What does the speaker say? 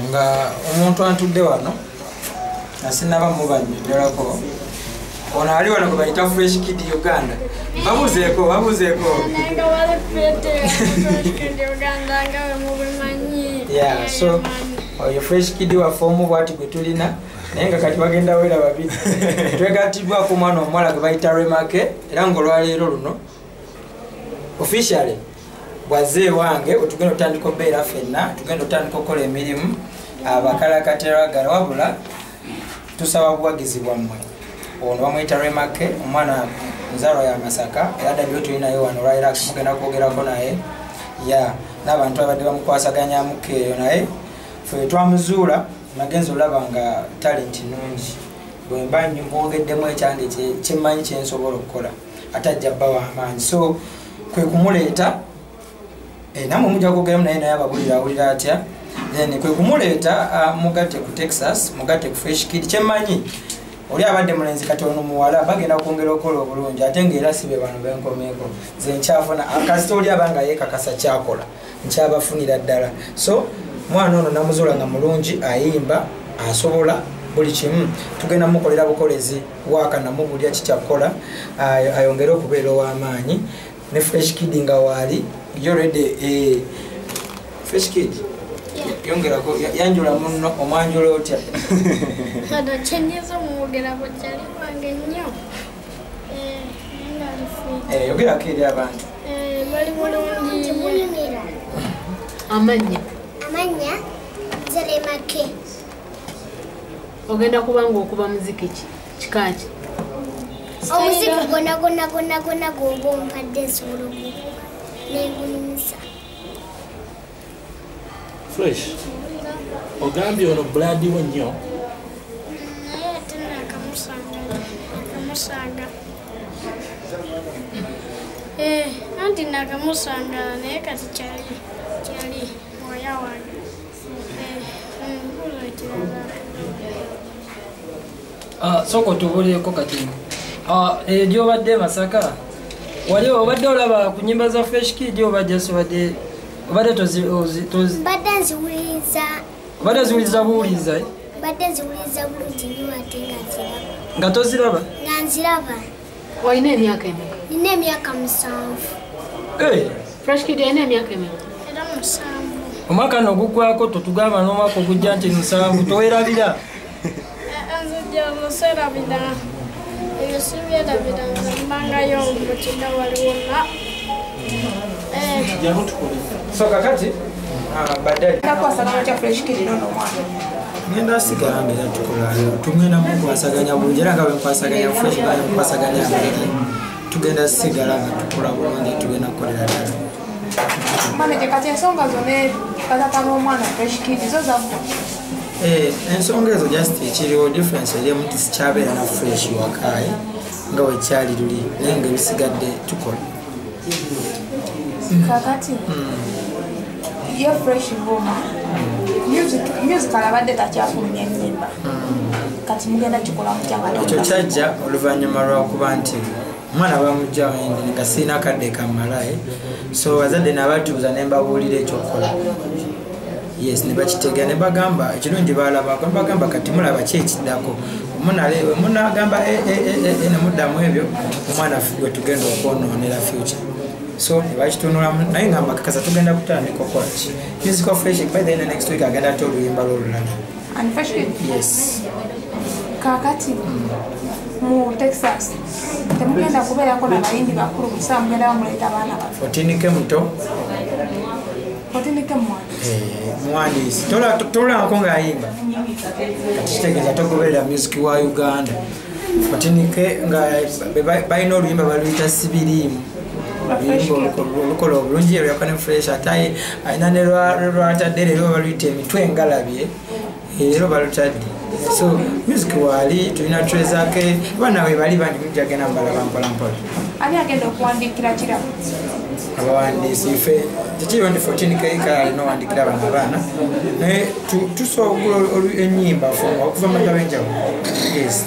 nga omuntu antudde wano asinaba mubanyonyolako ono ali wano kubayita Fresh Kid Uganda babuzeeko yeah, so oyo Fresh Kid waffe omu bwati gwe tulina naye nga kati bagenda wera babiri twegatibwako omwana omuwala gwe bayita Remake era ng'olwaleero luno officially bwazee wange otugenda otandika obeera ffenna tugenda otandika okukola emirimu abakalakateragala wabula tusaba buwagizi bwammwe ono bamuyita Remake omwana nzaalwa ya Masaka era ddabyo tulinayo wano Relax mugenda kwogerako naye ya n'abantu abadde bamukwasaganyamuko eyo naye ffe twamuzuula nagenza olaba nga talenti nungi bwe mba mwogeddemu ekyange kyemmanyi kyensobola okukola ate ajja bba w'amaanyi so kwe kumuleeta namwe mujja kwogeramu naye ababulira awulira atya then kwe kumuleeta mugatte ku Texas mugatte ku Fresh Kid kyemmanyi oli abadde mulenzi kati ono muwala bagenda kwongera okukola obulungi ate ng'era si be bano benkomeeko ze nkyafuna akasita oli abanga yeekakasa kyakola nkyabafunira ddala so mwana ono namuzuula nga mulungi ayimba asobola buli kimu tugenda mukolera bukolezi waaka namubulya kikyakukola ayongere okubeera ow'amaanyi ne Fresh Kid nga waali yorede Fresh Kid yongerako yanjula munno omwanjula otya hada chenyezo mugerako cyali bange nnyo yogerako eri abantu bali mulungi amanya Remake ogenda kubanga okuba muziki kikaki omuziki gonna gwoba ompadde nsobola negulumisa Fresh ogambye ono Bloody wo nnyo naye ate nakamusanga anti nakamusanga naye kati kyali mwoya wange soko tubulieko kati gyobadde Masaka wali obadde olaba ku nnyimba za Fresh Kid obadde ziwuliza buwuliza bulungi nnyo ate nga toziraba nga nziraba walina emyaka emeka nina emyaka 7 Fresh Kid alina emyaka emeka era 7 omwaka nogugwako totugamba n'omwaka ogujja nti 7 towerabira nzija muserabira eyo sibyerabira nzambangayo mukida waliwona so kakati baadaye nakwasaganya kya Fresh Kid nono mwana ngenda sigala ngera tukola tugenda mukwasaganya bulungi era nga bwenkwasaganya Fresh bali mukwasaganya bulungi tugenda sigala nga tukola bulungi tugenda kukolera ddala manaje kati ensonga zone patata n'omwana Fresh Kid zo zavuga ensonga ezo just ekiriwo difference eri omuntu sikyabeera na Fresh wakaye nga wekyali luli naye nga ebisigadde tukola kakati ye Fresh Ngoma musical abadde takyafulumya ennyimba kati mugenda kikola mutyanga ekyo kyajja oluvannyuma lwakuba nti omwana bamugja wendi nga sirina akadde kammalaye so bazadde nabatuuza ne mbabuulira ekyokukola yes ne bakitegera ne bagamba ekirungi balabako bagamba kati mulaba ki ekiddako munagamba ne muddamu ebyo omwana gwe tugenda okwonoonera future so ne bakitunulamu naye nga mbakakasa tugenda kutandika okukola ki musical Fresh by the end of next week agenda ate oluyimba lwolulala and Fresh Kid yes kakati mu Texas temugenda kubeerako n'abayimbi bakulu busa mugenda bamuleeta abaana bafe otinike muto otinike muwandiisi tolako ng'ayimba kati kitegeeza togoberera music wa Uganda otinike nga balina oluyimba baluyita sibiriimu olukola obulungi eryakane Fresh ate alina ne lwatadde leero baluyita emitwe engalabye leero balutadde so music wali tulina trezake bana we bali bandi mujagenda mbalaba mpolampola ani agenda okuwandiikira kirabu abawandiisi ife tekiriwo ndi 14 kale alina owandikira bano abaana naye tusobola ogula ennyimba okuva mu ntabo enjawulo yes